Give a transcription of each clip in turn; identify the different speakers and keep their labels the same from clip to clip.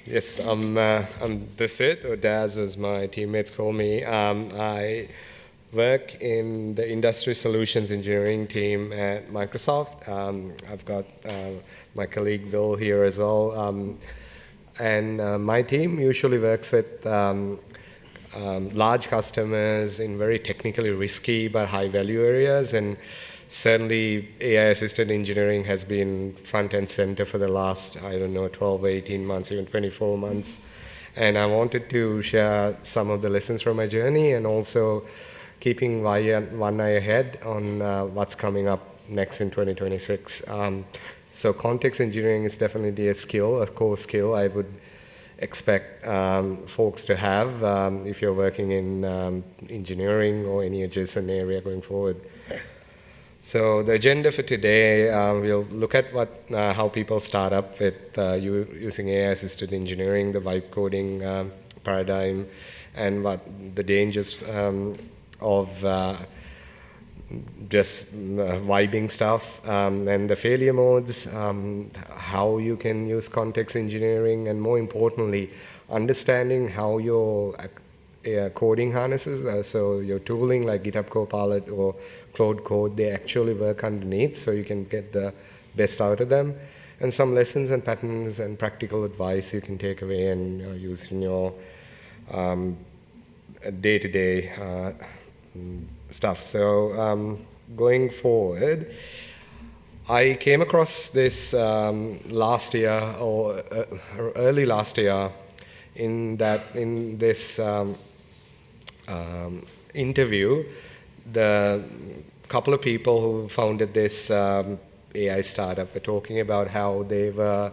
Speaker 1: Yes, I'm Dasith, or Daz as my teammates call me. I work in the industry solutions engineering team at Microsoft. I've got my colleague Will here as well. And my team usually works with large customers in very technically risky but high value areas. And certainly AI-assisted engineering has been front and center for the last, 12, 18 months, even 24 months. And I wanted to share some of the lessons from my journey and also keeping one eye ahead on what's coming up next in 2026. So context engineering is definitely a skill, a core skill I would expect folks to have if you're working in engineering or any adjacent area going forward. So the agenda for today, we'll look at how people start up with using AI-assisted engineering, the vibe coding paradigm, and what the dangers of just vibing stuff, and the failure modes, how you can use context engineering, and more importantly, understanding how your coding harnesses, so your tooling like GitHub Copilot or Cloud Code, they actually work underneath so you can get the best out of them, and some lessons and patterns and practical advice you can take away and use in your day-to-day stuff. So going forward, I came across this last year or early last year in this interview. The couple of people who founded this AI startup were talking about how they were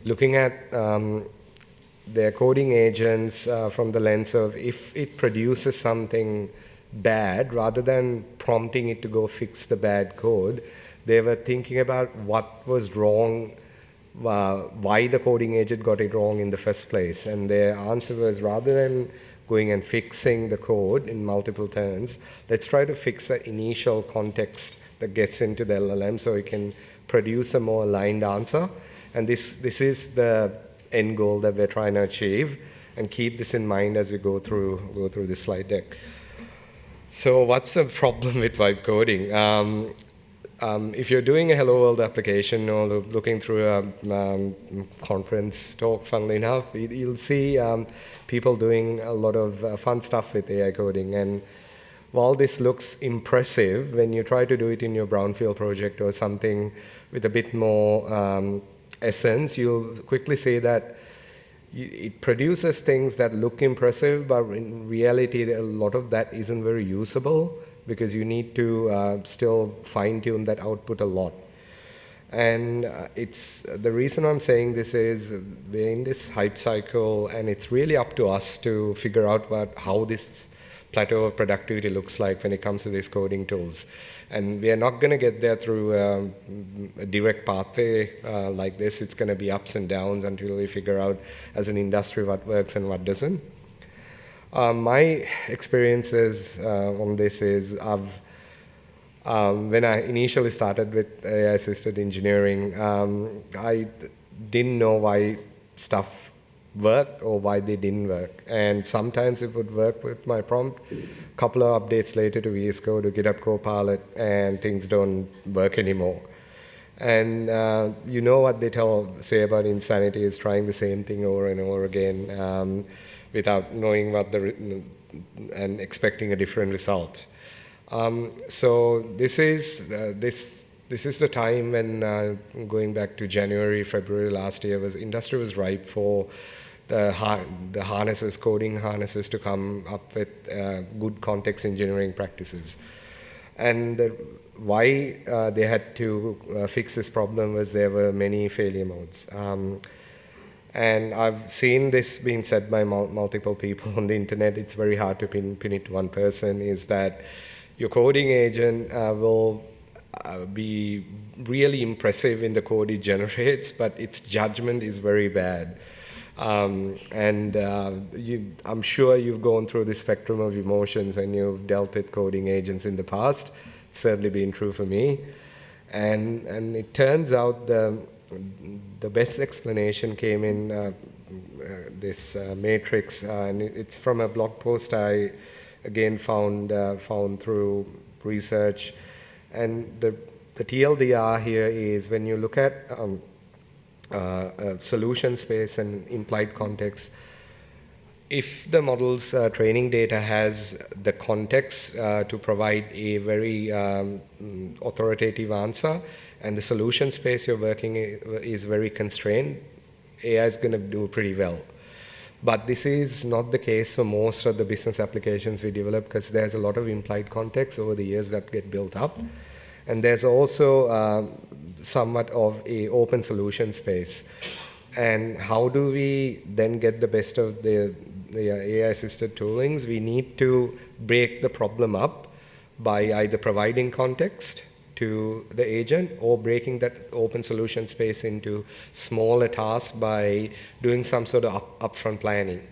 Speaker 1: looking at their coding agents from the lens of if it produces something bad, rather than prompting it to go fix the bad code, they were thinking about what was wrong, why the coding agent got it wrong in the first place. And their answer was, rather than going and fixing the code in multiple turns, let's try to fix the initial context that gets into the LLM so it can produce a more aligned answer. And this is the end goal that we're trying to achieve, and keep this in mind as we go through this slide deck. So what's the problem with vibe coding? If you're doing a Hello World application or looking through a conference talk, funnily enough, you'll see people doing a lot of fun stuff with AI coding. And while this looks impressive, when you try to do it in your brownfield project or something with a bit more essence, you'll quickly see that it produces things that look impressive, but in reality, a lot of that isn't very usable, because you need to still fine-tune that output a lot. And it's the reason I'm saying this is we're in this hype cycle, and it's really up to us to figure out how this plateau of productivity looks like when it comes to these coding tools. And we are not going to get there through a direct pathway like this. It's going to be ups and downs until we figure out as an industry what works and what doesn't. My experiences on this is when I initially started with AI-assisted engineering, I didn't know why stuff worked or why they didn't work. And sometimes it would work with my prompt. A couple of updates later to VS Code or GitHub Copilot, and things don't work anymore. And you know what they say about insanity is trying the same thing over and over again without knowing and expecting a different result. So this is the time when, going back to January, February last year, industry was ripe for the harnesses, coding harnesses, to come up with good context engineering practices. And why they had to fix this problem was there were many failure modes. And I've seen this being said by multiple people on the internet. It's very hard to pin it to one person, is that your coding agent will be really impressive in the code it generates, but its judgment is very bad. I'm sure you've gone through the spectrum of emotions when you've dealt with coding agents in the past. It's certainly been true for me. And it turns out the best explanation came in this matrix, and it's from a blog post I again found through research. And the TLDR here is when you look at solution space and implied context, if the model's training data has the context to provide a very authoritative answer, and the solution space you're working is very constrained, AI is going to do pretty well. But this is not the case for most of the business applications we develop, because there's a lot of implied context over the years that get built up. And there's also somewhat of a open solution space. And how do we then get the best of the AI-assisted toolings? We need to break the problem up by either providing context to the agent or breaking that open solution space into smaller tasks by doing some sort of upfront planning.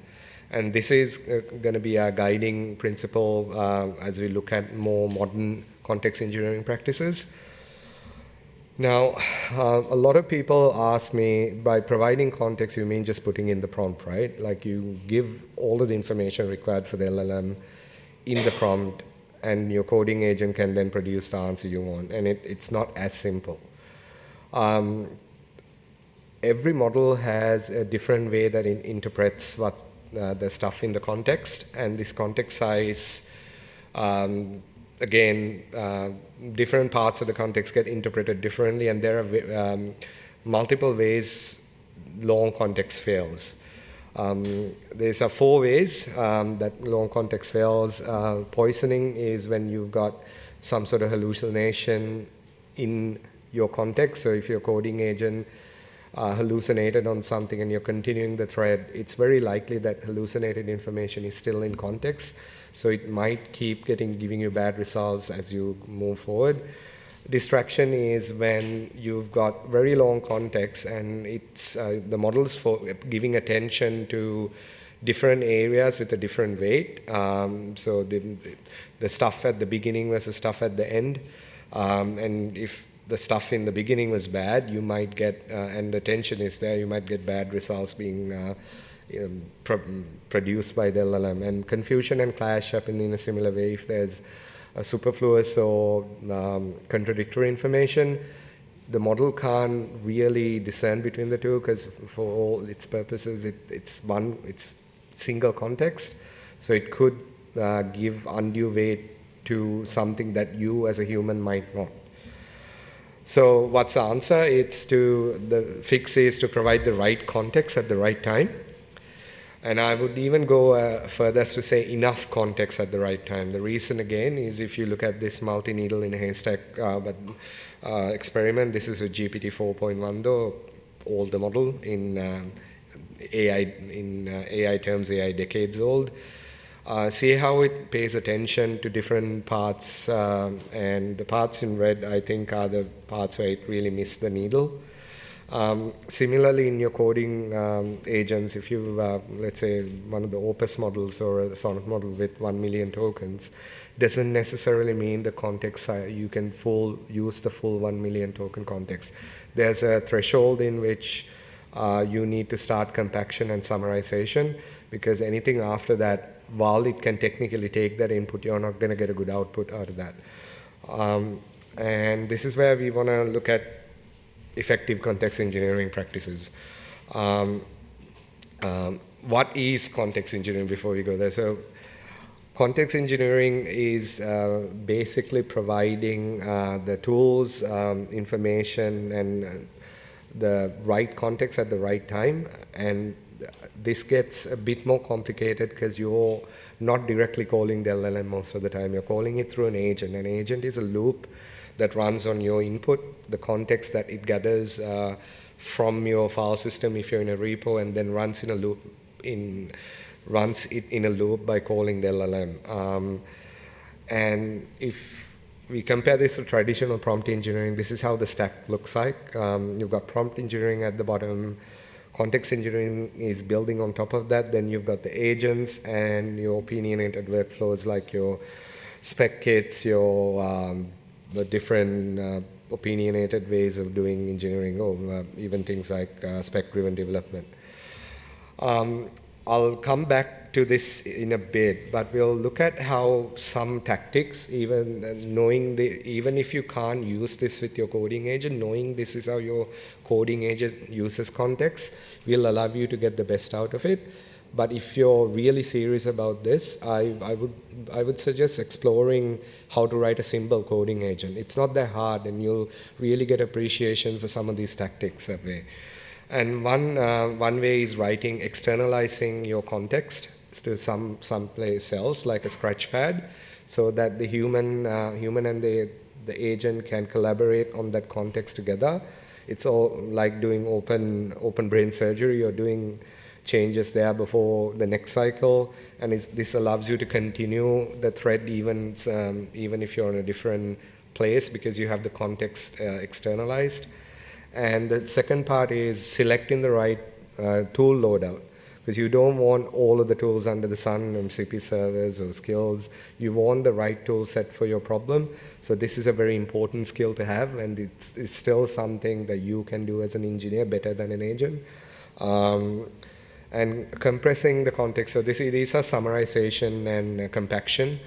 Speaker 1: And this is going to be our guiding principle as we look at more modern context engineering practices. Now, a lot of people ask me, by providing context, you mean just putting in the prompt, right? Like you give all of the information required for the LLM in the prompt, and your coding agent can then produce the answer you want. And it's not as simple. Every model has a different way that it interprets what the stuff in the context, and this context size, again, different parts of the context get interpreted differently, and there are multiple ways long context fails. There's 4 ways that long context fails. Poisoning is when you've got some sort of hallucination in your context. So if your coding agent hallucinated on something and you're continuing the thread, it's very likely that hallucinated information is still in context. So it might keep giving you bad results as you move forward. Distraction is when you've got very long context and it's the models for giving attention to different areas with a different weight. So the stuff at the beginning versus stuff at the end. And if the stuff in the beginning was bad, you might get, and the tension is there, you might get bad results being produced by the LLM. And confusion and clash happen in a similar way. If there's a superfluous or contradictory information, the model can't really discern between the two, because for all its purposes, it's single context. So it could give undue weight to something that you as a human might not. So what's the answer? The fix is to provide the right context at the right time. And I would even go further as to say enough context at the right time. The reason, again, is if you look at this multi-needle in a haystack experiment, this is with GPT 4.1, though, older model in AI terms, AI decades old. See how it pays attention to different parts, and the parts in red, I think, are the parts where it really missed the needle. Similarly, in your coding agents, if you, let's say, one of the Opus models or a Sonnet model with 1 million tokens, doesn't necessarily mean the context, you can use the full 1 million token context. There's a threshold in which you need to start compaction and summarization, because anything after that, while it can technically take that input, you're not going to get a good output out of that. And this is where we want to look at effective context engineering practices. What is context engineering before we go there? So context engineering is basically providing the tools, information, and the right context at the right time. And this gets a bit more complicated because you're not directly calling the LLM most of the time. You're calling it through an agent. An agent is a loop that runs on your input, the context that it gathers from your file system if you're in a repo, and then runs it in a loop by calling the LLM. And if we compare this to traditional prompt engineering, this is how the stack looks like. You've got prompt engineering at the bottom. Context engineering is building on top of that. Then you've got the agents and your opinionated workflows like your spec kits, your the different opinionated ways of doing engineering, or even things like spec-driven development. I'll come back to this in a bit, but we'll look at how some tactics, even if you can't use this with your coding agent, knowing this is how your coding agent uses context will allow you to get the best out of it. But if you're really serious about this, I would suggest exploring how to write a simple coding agent. It's not that hard, and you'll really get appreciation for some of these tactics that way. And one way is externalizing your context to someplace else, like a scratchpad, so that the human and the agent can collaborate on that context together. It's all like doing open brain surgery or doing changes there before the next cycle, and this allows you to continue the thread even if you're in a different place, because you have the context externalized. And the second part is selecting the right tool loadout, because you don't want all of the tools under the sun and CP servers or skills. You want the right tool set for your problem. So this is a very important skill to have, and it's still something that you can do as an engineer better than an agent. And compressing the context. So these are summarization and compaction.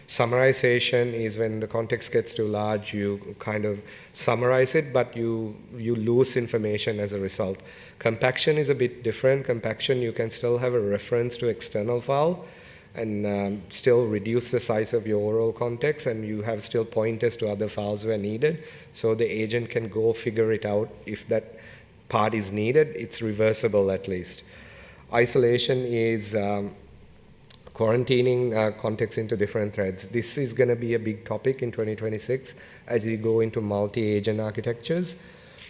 Speaker 1: Summarization is when the context gets too large, you kind of summarize it, but you lose information as a result. Compaction is a bit different. Compaction, you can still have a reference to external file and still reduce the size of your overall context, and you have still pointers to other files where needed. So the agent can go figure it out. If that part is needed, it's reversible at least. Isolation is quarantining context into different threads. This is going to be a big topic in 2026 as you go into multi-agent architectures.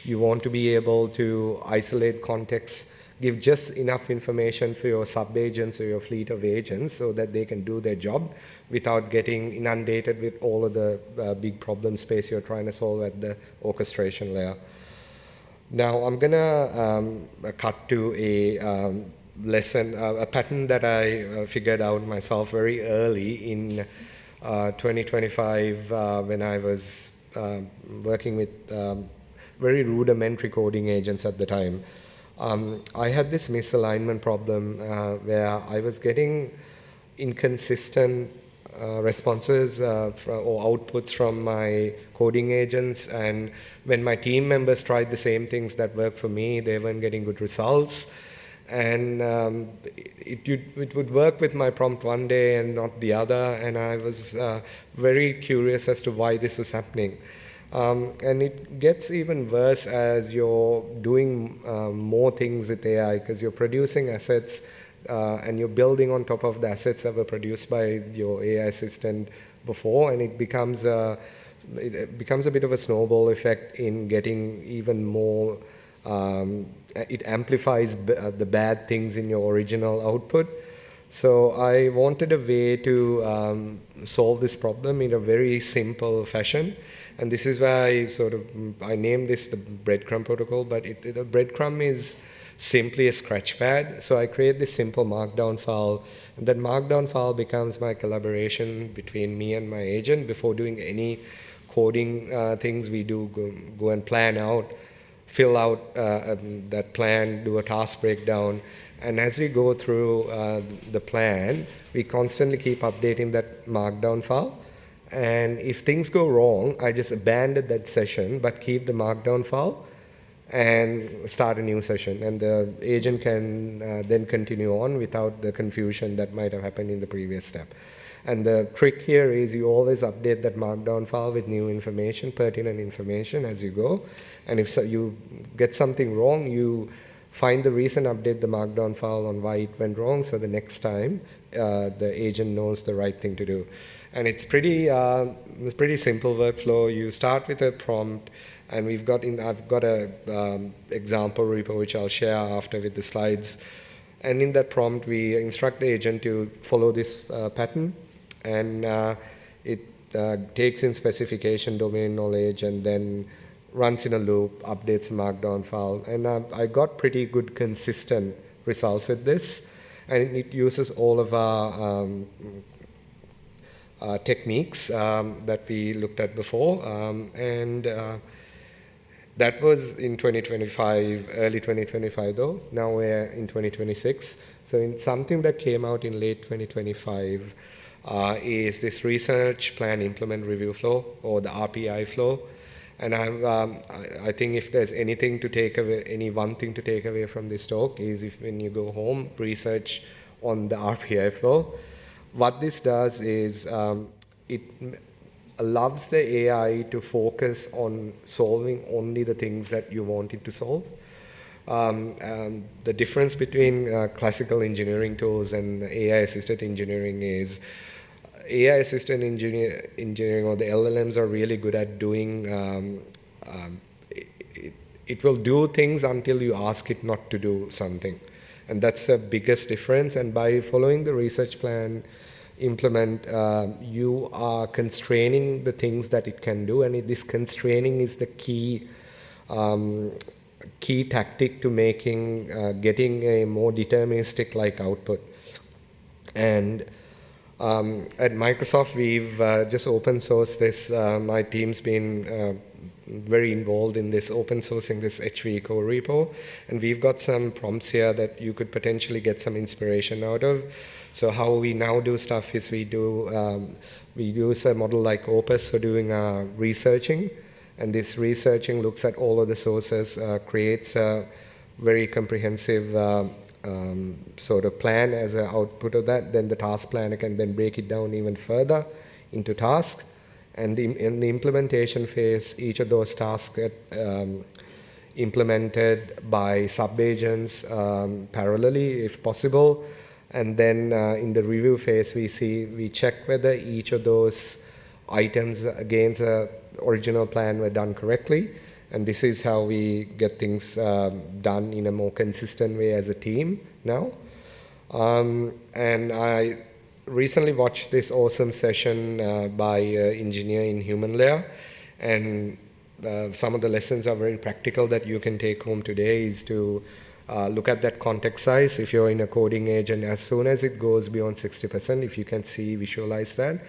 Speaker 1: You want to be able to isolate context, give just enough information for your sub-agents or your fleet of agents so that they can do their job without getting inundated with all of the big problem space you're trying to solve at the orchestration layer. Now I'm going to cut to a lesson, a pattern that I figured out myself very early in 2025 when I was working with very rudimentary coding agents at the time. I had this misalignment problem where I was getting inconsistent responses or outputs from my coding agents, and when my team members tried the same things that worked for me, they weren't getting good results. And it would work with my prompt one day and not the other, and I was very curious as to why this was happening. And it gets even worse as you're doing more things with AI, because you're producing assets and you're building on top of the assets that were produced by your AI assistant before, and it becomes a bit of a snowball effect in getting even more. It amplifies the bad things in your original output. So I wanted a way to solve this problem in a very simple fashion. And this is why I named this the Breadcrumb Protocol, but the breadcrumb is simply a scratchpad. So I create this simple markdown file, and that markdown file becomes my collaboration between me and my agent. Before doing any coding things, we do go and plan out, fill out that plan, do a task breakdown, and as we go through the plan, we constantly keep updating that markdown file. And if things go wrong, I just abandon that session, but keep the markdown file and start a new session. And the agent can then continue on without the confusion that might have happened in the previous step. And the trick here is you always update that markdown file with new information, pertinent information as you go. And if you get something wrong, you find the reason, update the markdown file on why it went wrong, so the next time the agent knows the right thing to do. And it's pretty simple workflow. You start with a prompt, and I've got a example repo which I'll share after with the slides. And in that prompt, we instruct the agent to follow this pattern, and it takes in specification, domain knowledge, and then runs in a loop, updates the markdown file. And I got pretty good consistent results with this, and it uses all of our techniques that we looked at before, and That was in 2025, early 2025 though. Now we're in 2026. So in something that came out in late 2025 is this research plan implement review flow, or the RPI flow. And I think if there's anything to take away, any one thing to take away from this talk is if when you go home, research on the RPI flow. What this does is it allows the AI to focus on solving only the things that you want it to solve. The difference between classical engineering tools and AI-assisted engineering is AI-assisted engineering, or the LLMs, are really good at doing, it will do things until you ask it not to do something. And that's the biggest difference. And by following the research plan implement, you are constraining the things that it can do. And this constraining is the key tactic to getting a more deterministic like output. And at Microsoft, we've just open sourced this. My team's been very involved in this open sourcing this HV core repo, and we've got some prompts here that you could potentially get some inspiration out of. So how we now do stuff is we use a model like Opus for doing researching, and this researching looks at all of the sources, creates a very comprehensive sort of plan as an output of that. Then the task planner can then break it down even further into tasks. And in the implementation phase, each of those tasks get implemented by sub-agents parallelly, if possible. And then in the review phase, we check whether each of those items against the original plan were done correctly. And this is how we get things done in a more consistent way as a team now. And I recently watched this awesome session by an engineer in human layer. And some of the lessons are very practical that you can take home today is to look at that context size. If you're in a coding agent, as soon as it goes beyond 60%, if you can visualize that,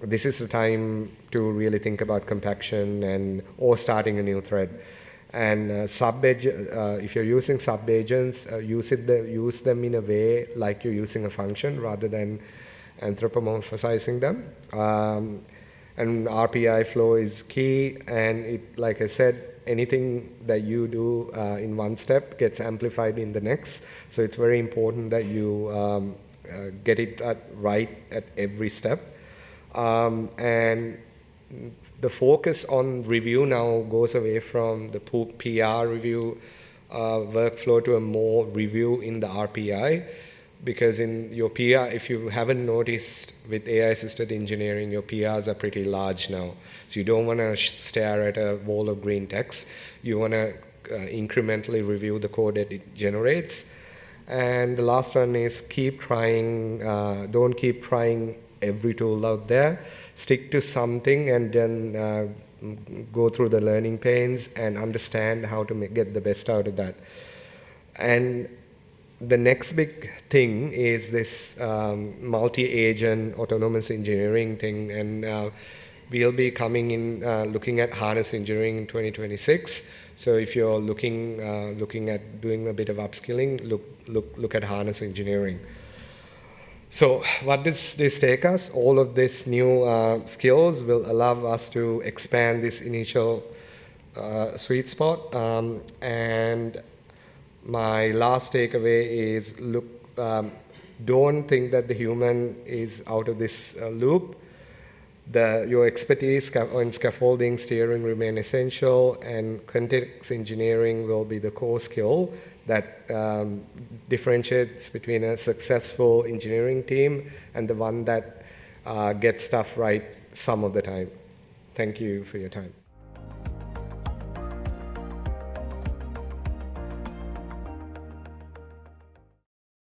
Speaker 1: this is the time to really think about compaction or starting a new thread. And if you're using sub-agents, use them in a way like you're using a function rather than anthropomorphizing them. And RPI flow is key, and like I said, anything that you do in one step gets amplified in the next. So it's very important that you get it right at every step. And the focus on review now goes away from the PR review workflow to a more review in the RPI, because in your PR, if you haven't noticed with AI-assisted engineering, your PRs are pretty large now. So you don't want to stare at a wall of green text. You want to incrementally review the code that it generates. And the last one is keep trying, don't keep trying every tool out there. Stick to something and then go through the learning pains and understand how to get the best out of that. And the next big thing is this multi-agent autonomous engineering thing, and we'll be coming in looking at harness engineering in 2026. So if you're looking at doing a bit of upskilling, look at harness engineering. So what does this take us? All of these new skills will allow us to expand this initial sweet spot. And my last takeaway is don't think that the human is out of this loop. Your expertise in scaffolding, steering remain essential, and context engineering will be the core skill that differentiates between a successful engineering team and the one that gets stuff right some of the time. Thank you for your time.